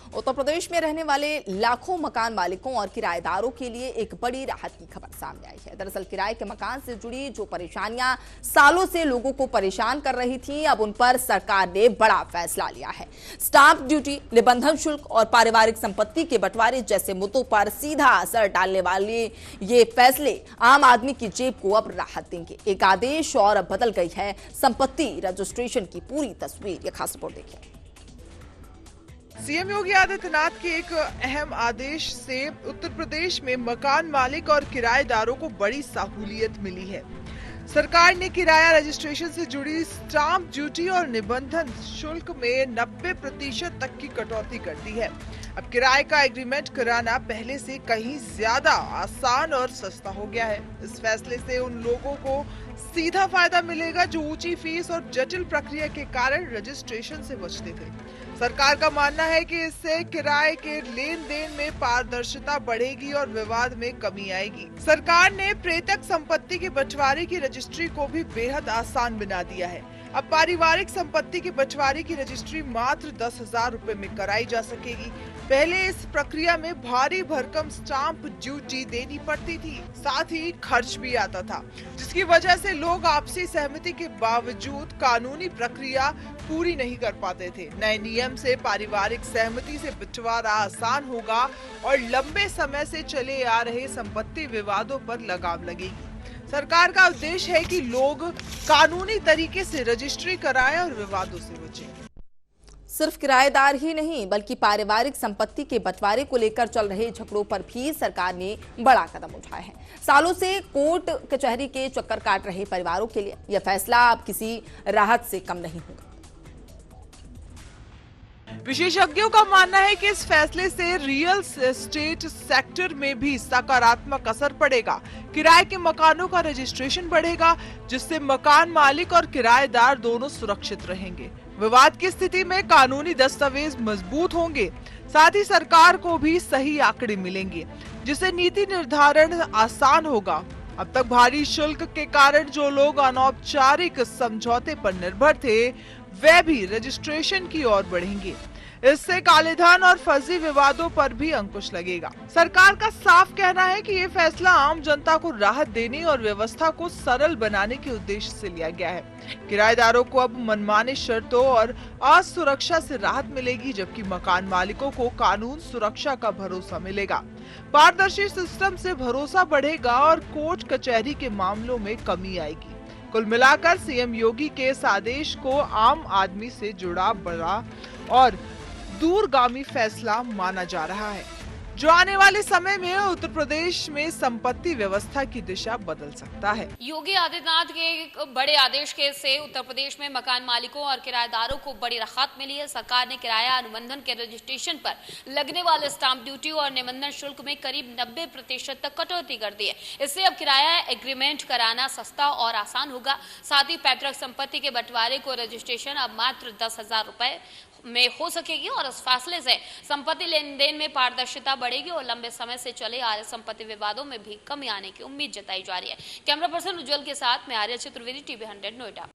उत्तर प्रदेश में रहने वाले लाखों मकान मालिकों और किराएदारों के लिए एक बड़ी राहत की खबर सामने आई है। दरअसल किराए के मकान से जुड़ी जो परेशानियां सालों से लोगों को परेशान कर रही थी, अब उन पर सरकार ने बड़ा फैसला लिया है। स्टाम्प ड्यूटी, निबंधन शुल्क और पारिवारिक संपत्ति के बंटवारे जैसे मुद्दों पर सीधा असर डालने वाले ये फैसले आम आदमी की जेब को अब राहत देंगे। एक आदेश और अब बदल गई है संपत्ति रजिस्ट्रेशन की पूरी तस्वीर। ये खास रिपोर्ट देखिए। सीएम योगी आदित्यनाथ के एक अहम आदेश से उत्तर प्रदेश में मकान मालिक और किराएदारों को बड़ी सहूलियत मिली है। सरकार ने किराया रजिस्ट्रेशन से जुड़ी स्टाम्प ड्यूटी और निबंधन शुल्क में 90% तक की कटौती कर दी है। अब किराए का एग्रीमेंट कराना पहले से कहीं ज्यादा आसान और सस्ता हो गया है। इस फैसले से उन लोगों को सीधा फायदा मिलेगा जो ऊंची फीस और जटिल प्रक्रिया के कारण रजिस्ट्रेशन से बचते थे। सरकार का मानना है कि इससे किराए के लेन देन में पारदर्शिता बढ़ेगी और विवाद में कमी आएगी। सरकार ने प्रेतक संपत्ति के बंटवारे की रजिस्ट्री को भी बेहद आसान बना दिया है। अब पारिवारिक संपत्ति के बंटवारे की रजिस्ट्री मात्र 10,000 रुपए में कराई जा सकेगी। पहले इस प्रक्रिया में भारी भरकम स्टाम्प ड्यूटी देनी पड़ती थी, साथ ही खर्च भी आता था, जिसकी वजह से लोग आपसी सहमति के बावजूद कानूनी प्रक्रिया पूरी नहीं कर पाते थे। नए नियम से पारिवारिक सहमति से बंटवारा आसान होगा और लंबे समय से चले आ रहे संपत्ति विवादों पर लगाम लगेगी। सरकार का उद्देश्य है कि लोग कानूनी तरीके से रजिस्ट्री कराएं और विवादों से बचें। सिर्फ किराएदार ही नहीं बल्कि पारिवारिक संपत्ति के बंटवारे को लेकर चल रहे झगड़ों पर भी सरकार ने बड़ा कदम उठाया है। सालों से कोर्ट कचहरी के चक्कर काट रहे परिवारों के लिए यह फैसला अब किसी राहत से कम नहीं होगा। विशेषज्ञों का मानना है कि इस फैसले से रियल एस्टेट सेक्टर में भी सकारात्मक असर पड़ेगा। किराए के मकानों का रजिस्ट्रेशन बढ़ेगा, जिससे मकान मालिक और किराएदार दोनों सुरक्षित रहेंगे। विवाद की स्थिति में कानूनी दस्तावेज मजबूत होंगे, साथ ही सरकार को भी सही आंकड़े मिलेंगे, जिससे नीति निर्धारण आसान होगा। अब तक भारी शुल्क के कारण जो लोग अनौपचारिक समझौते पर निर्भर थे, वे भी रजिस्ट्रेशन की ओर बढ़ेंगे। इससे कालेधन और फर्जी विवादों पर भी अंकुश लगेगा। सरकार का साफ कहना है कि ये फैसला आम जनता को राहत देने और व्यवस्था को सरल बनाने के उद्देश्य से लिया गया है। किराएदारों को अब मनमाने शर्तों और असुरक्षा से राहत मिलेगी, जबकि मकान मालिकों को कानून सुरक्षा का भरोसा मिलेगा। पारदर्शी सिस्टम से भरोसा बढ़ेगा और कोर्ट कचहरी के मामलों में कमी आएगी। कुल मिलाकर सीएम योगी के इस आदेश को आम आदमी से जुड़ा बड़ा और दूरगामी फैसला माना जा रहा है, जो आने वाले समय में उत्तर प्रदेश में संपत्ति व्यवस्था की दिशा बदल सकता है। योगी आदित्यनाथ के एक बड़े आदेश के से उत्तर प्रदेश में मकान मालिकों और किराएदारों को बड़ी राहत मिली है। सरकार ने किराया अनुबंधन के रजिस्ट्रेशन पर लगने वाले स्टाम्प ड्यूटी और निबंधन शुल्क में करीब 90% तक कटौती कर दी है। इससे अब किराया एग्रीमेंट कराना सस्ता और आसान होगा। साथ ही पैतृक संपत्ति के बंटवारे को रजिस्ट्रेशन अब मात्र 10,000 रुपए में हो सकेगी और इस फैसले से संपत्ति लेन देन में पारदर्शिता बढ़ेगी और लंबे समय से चले आ रहे संपत्ति विवादों में भी कमी आने की उम्मीद जताई जा रही है। कैमरा पर्सन उज्जवल के साथ मैं आर्या चतुर्वेदी, टीवी 100 नोएडा।